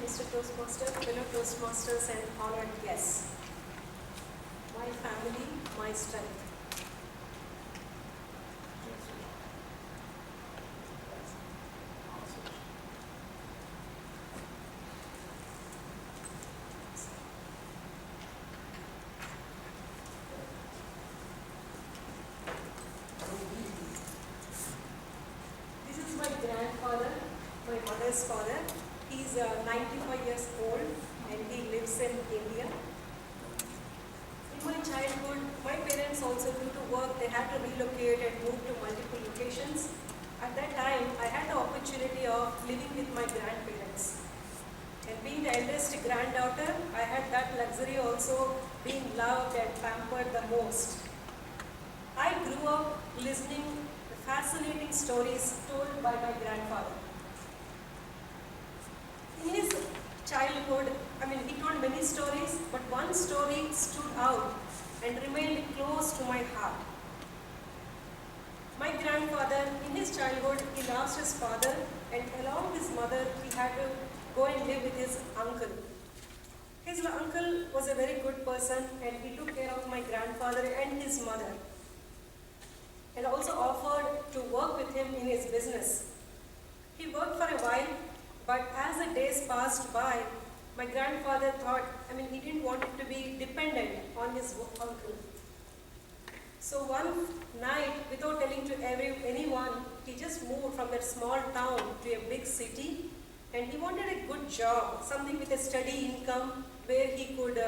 Mr. Toastmaster, fellow Toastmasters and honored guests. My family, my strength. This is my grandfather, my mother's father. He's 95 years old and he lives in India. In my childhood, my parents also due to work, they had to relocate and move to multiple locations. At that time, I had the opportunity of living with my grandparents. And being the eldest granddaughter, I had that luxury also being loved and pampered the most. I grew up listening to fascinating stories told by my grandfather. In his childhood, he told many stories, but one story stood out and remained close to my heart. My grandfather, in his childhood, he lost his father, and along with his mother, he had to go and live with his uncle. His uncle was a very good person, and he took care of my grandfather and his mother, and also offered to work with him in his business. He worked for a while, but as the days passed by, my grandfather thought, he didn't want it to be dependent on his uncle. So one night, without telling to anyone, he just moved from that small town to a big city, and he wanted a good job, something with a steady income where he could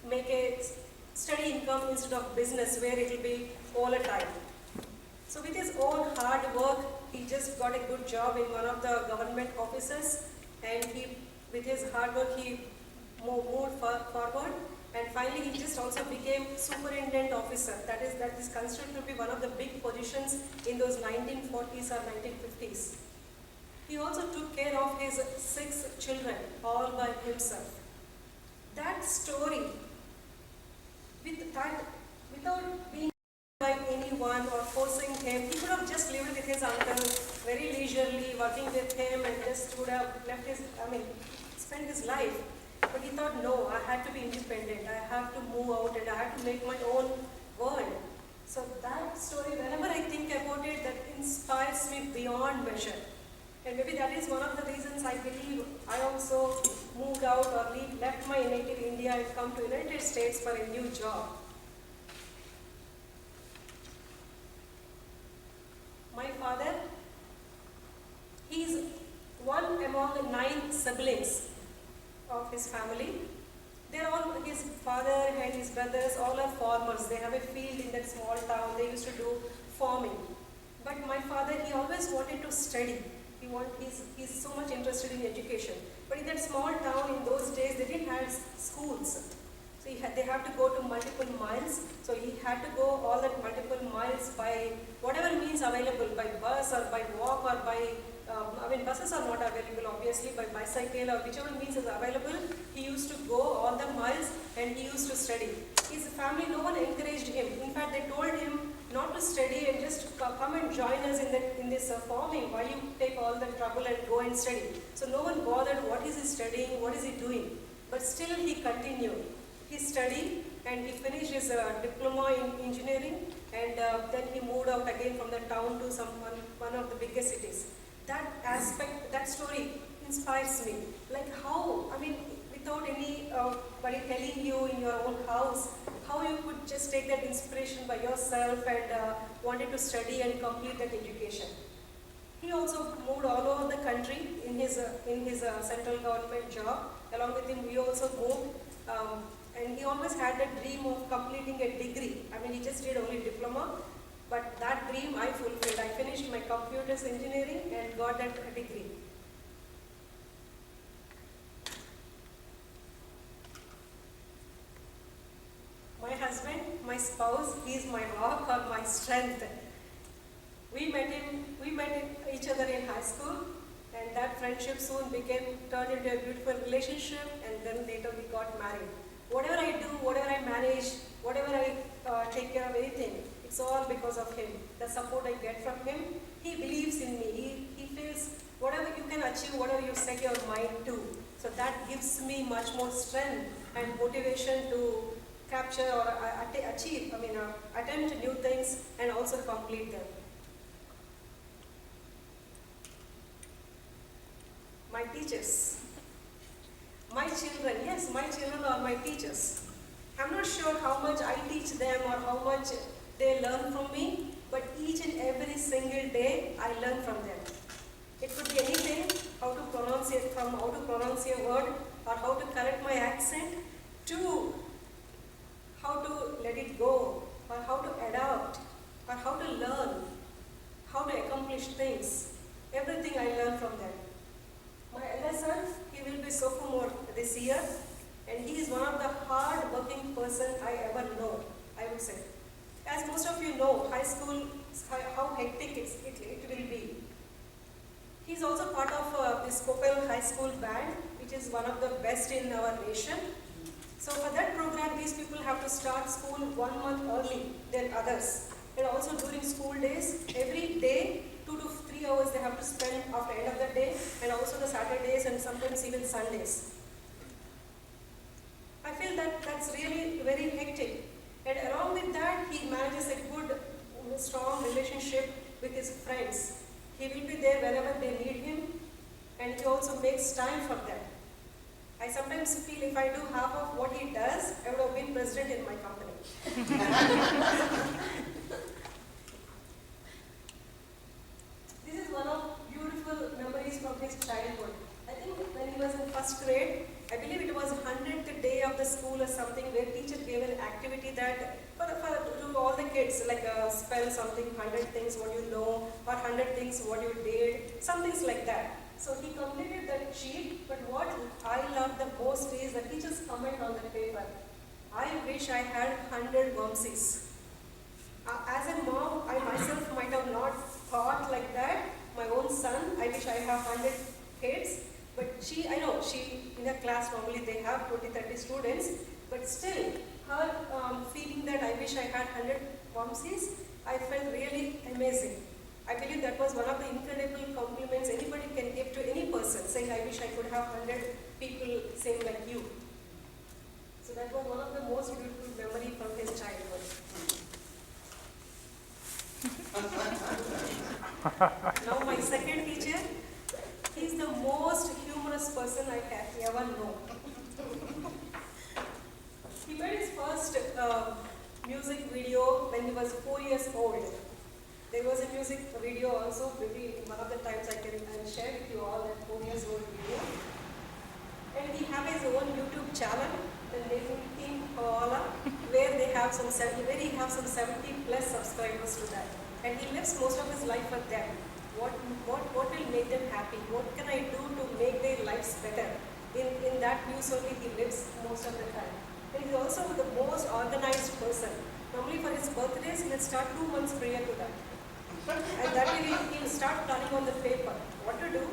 make a steady income instead of business where it will be volatile. So with his own hard work, he just got a good job in one of the government offices, and with his hard work, he moved forward, and finally he just also became superintendent officer. That is considered to be one of the big positions in those 1940s or 1950s. He also took care of his 6 children all by himself. That story, without being by anyone or forcing him, he could have just lived with his uncle very leisurely, working with him, and just would have spent his life. But he thought, no, I had to be independent. I have to move out and I have to make my own world. So that story, whenever I think about it, that inspires me beyond measure. And maybe that is one of the reasons I believe I also moved out or left my native India and come to United States for a new job. My father, he's one among 9 siblings of his family. They're all, his father and his brothers, all are farmers. They have a field in that small town. They used to do farming. But my father, he always wanted to study. He's so much interested in education. But in that small town in those days, they didn't have schools. So they have to go to multiple miles. So he had to go all that multiple miles by whatever means available, by bus or by walk or by, buses are not available obviously, by bicycle or whichever means is available. He used to go all the miles and he used to study. His family, no one encouraged him. In fact, they told him not to study and just come and join us in this farming. Why you take all the trouble and go and study? So no one bothered what is he studying, what is he doing. But still he continued. He studied and he finished his diploma in engineering, and then he moved out again from the town to one of the biggest cities. That aspect, that story inspires me. Like how, without anybody telling you in your own house, how you could just take that inspiration by yourself and wanted to study and complete that education. He also moved all over the country in his central government job. Along with him, we also moved. And he always had a dream of completing a degree. He just did only diploma, but that dream I fulfilled. I finished my computers engineering and got that degree. My husband, my spouse, he is my rock or my strength. We met each other in high school, and that friendship soon turned into a beautiful relationship, and then later we got married. Whatever I do, whatever I manage, whatever I take care of anything, it's all because of him. The support I get from him, he believes in me. He feels whatever you can achieve, whatever you set your mind to. So that gives me much more strength and motivation to capture or achieve, attempt new things and also complete them. My teachers. My children, yes, my children are my teachers. I'm not sure how much I teach them or how much they learn from me, but each and every single day I learn from them. It could be anything, how to pronounce a word, or how to correct my accent, to how to let it go, or how to adapt, or how to learn, how to accomplish things. Everything I learn from them. My elder son, he will be sophomore this year, and he is one of the hard-working person I ever know, I would say. As most of you know, high school, how hectic it will be. He is also part of this Kopel High School band, which is one of the best in our nation. So for that program, these people have to start school 1 month early than others. And also during school days, every day, 2 to 3 hours they have to spend after end of the day, and also the Saturdays and sometimes even Sundays. I feel that that's really very hectic. And along with that, he manages a good, strong relationship with his friends. He will be there wherever they need him, and he also makes time for them. I sometimes feel if I do half of what he does, I would have been president in my company. This is one of beautiful memories from his childhood. I think when he was in first grade, I believe it was 100th day of the school or something, where teacher gave an activity that to all the kids, like spell something, 100 things what you know, or 100 things what you did, some things like that. So he completed that sheet, but what I love the most is the teacher's comment on the paper. I wish I had 100 Vamsis. As a mom, I myself might have not thought like that. My own son, I wish I have 100 kids. But I know she, in her class normally they have 20-30 students, but still, her feeling that I wish I had 100 Vamsis, I felt really amazing. I believe that was one of the incredible compliments anybody can give to any person, saying I wish I could have 100 people same like you. So that was one of the most beautiful memory from his childhood. Now my second teacher, he's the most humorous person I have ever known. He made his first music video when he was 4 years old. There was a music video also, maybe one of the times I'll share with you all that 4 years old video. And he has his own YouTube channel, the name Team Koala, where he have some 70 plus subscribers to that. And he lives most of his life for them. What will make them happy? What can I do to make their lives better? In that views only he lives most of the time. And he's also the most organized person. Normally for his birthdays, he'll start 2 months prior to that. And that way he'll start planning on the paper what to do,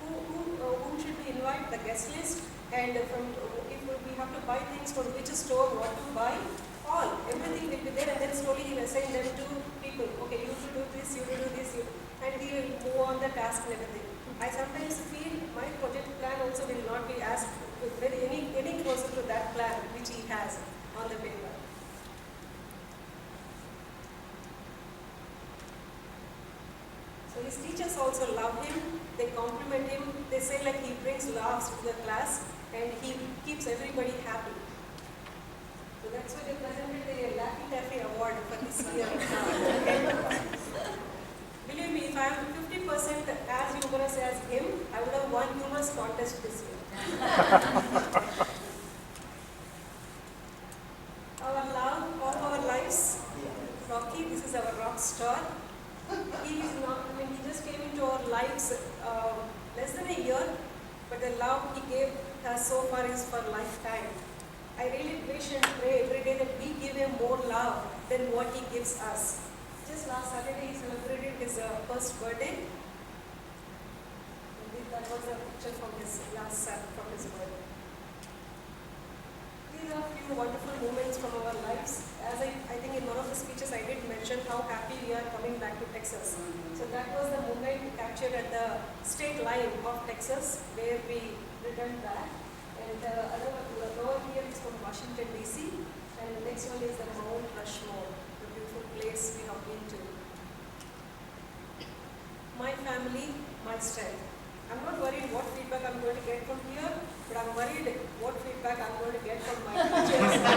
whom should we invite, the guest list, and if we have to buy things from which store, what to buy, everything will be there, and then slowly he will assign them to people. Okay, you to do this, you to do this, and he will move on the task and everything. I sometimes feel my project plan also will not be as any closer to that plan which he has on the paper. So his teachers also love him, they compliment him, they say like he brings laughs to the class and he keeps everybody happy. So that's why they presented the Laffy Taffy Award for this year. Believe me, if I am 50% as humorous as him, I would have won humorous contest this year. Our love, all our lives, Rocky, this is our rock star. He just came into our lives less than a year, but the love he gave us so far is for lifetime. I really wish and pray every day that we give him more love than what he gives us. Just last Saturday he celebrated his first birthday. That was a picture from his birthday. These are a few wonderful moments from our lives. As I think in one of the speeches I did mention how happy we are coming back to Texas. So that was the moment captured at the state line of Texas where we returned back. And over here is from Washington DC, and the next one is the Mount Rushmore, the beautiful place we have been to. My family, my strength. I'm not worried what feedback I'm going to get from here, but I'm worried what feedback I'm going to get from my teachers.